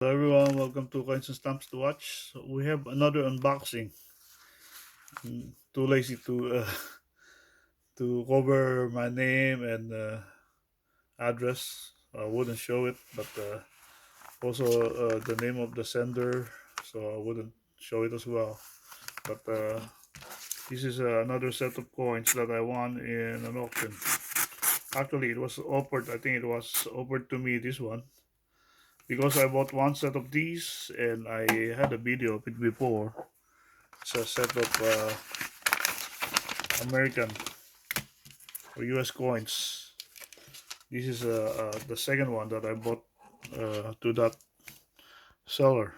Hello everyone, welcome to Coins and Stamps to Watch. So we have another unboxing. Too lazy to to cover my name and address. I wouldn't show it, but also the name of the sender, so I wouldn't show it as well. But this is another set of coins that I won in an auction. Actually, it was offered. I think it was offered to me. This one because I bought one set of these and I had a video of it before. It's a set of American or US coins. This is the second one that I bought to that seller,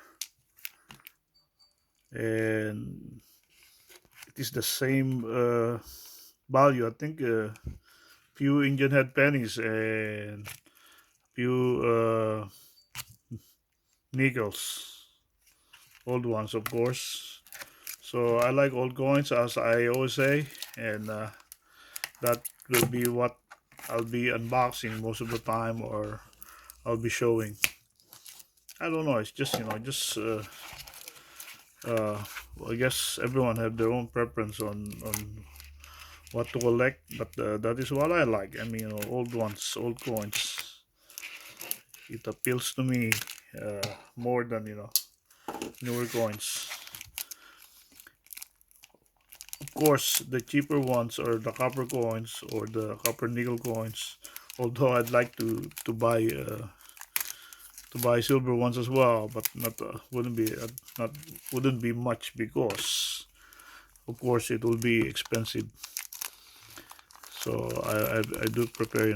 and it is the same value. I think few Indian head pennies and few nickels, old ones, of course. So I like old coins, as I always say, and that will be what I'll be unboxing most of the time, or I'll be showing. I don't know. It's just uh, I guess everyone have their own preference on what to collect, but that is what I like. I mean, old ones, old coins. It appeals to me more than newer coins. Of course, the cheaper ones are the copper coins or the copper nickel coins. Although I'd like to buy silver ones as well, but not not wouldn't be much because of course it will be expensive. So I do prepare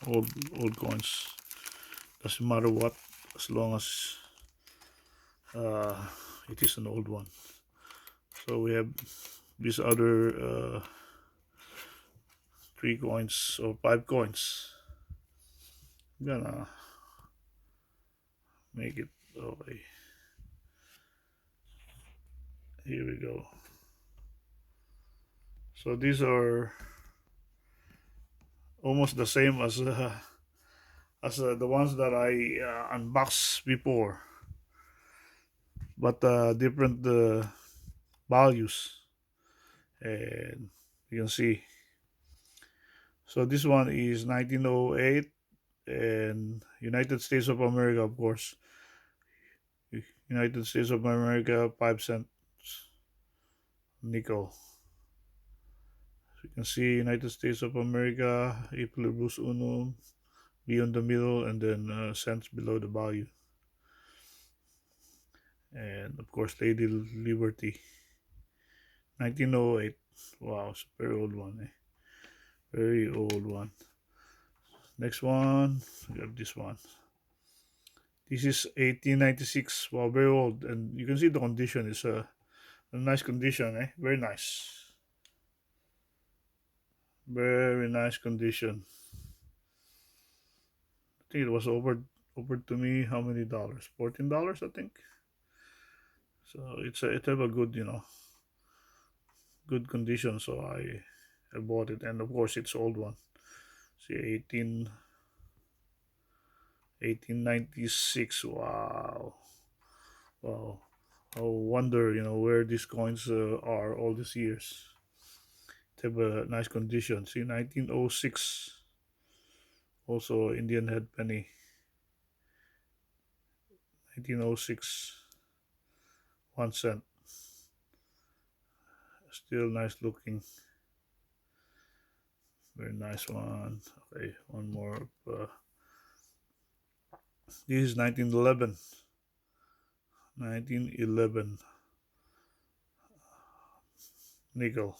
old old coins. Doesn't matter what, as long as uh, it is an old one. So we have these other three coins or five coins. I'm gonna make it. Okay, here we go. So these are almost the same as the ones that I unboxed before, but different values, and you can see. So this one is 1908 and United States of America, of course. United States of America, 5 cents nickel. So you can see United States of America, A pluribus unum, B on the middle, and then cents below the value. And of course, Lady Liberty, 1908. Wow, it's a very old one. Very old one. Next one, we got this one. This is 1896. Wow, very old, and you can see the condition is a nice condition. Very nice, very nice condition. I think it was over to me. How many dollars? $14, I think. So it have a good good condition. So I bought it, and of course it's old one. See, 1896. Wow, wow. I wonder where these coins are all these years. It have a nice condition. See, 1906. Also Indian head penny. 1906. 1 cent. Still nice looking. Very nice one. Okay, one more. This is 1911. 1911 nickel.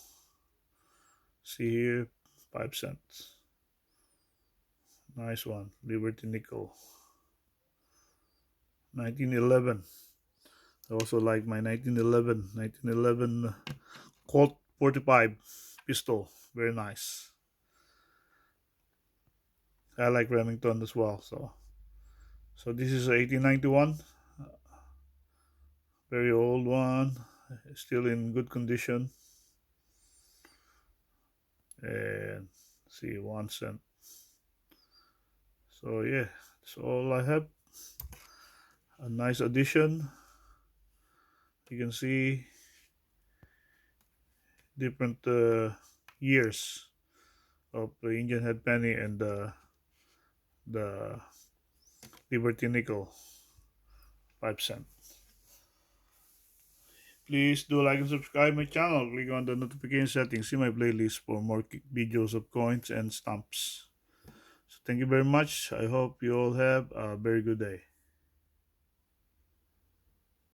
See here, 5 cents. Nice one. Liberty nickel. 1911. I also like my 1911 Colt 45 pistol. Very nice. I like Remington as well. So this is 1891. Very old one. Still in good condition. And see, 1 cent. So yeah, that's all I have. a nice addition. You can see different years of the Indian head penny and the Liberty nickel 5 cent. Please do like and subscribe my channel. Click on the notification settings. See my playlist for more videos of coins and stamps. So thank you very much. I hope you all have a very good day.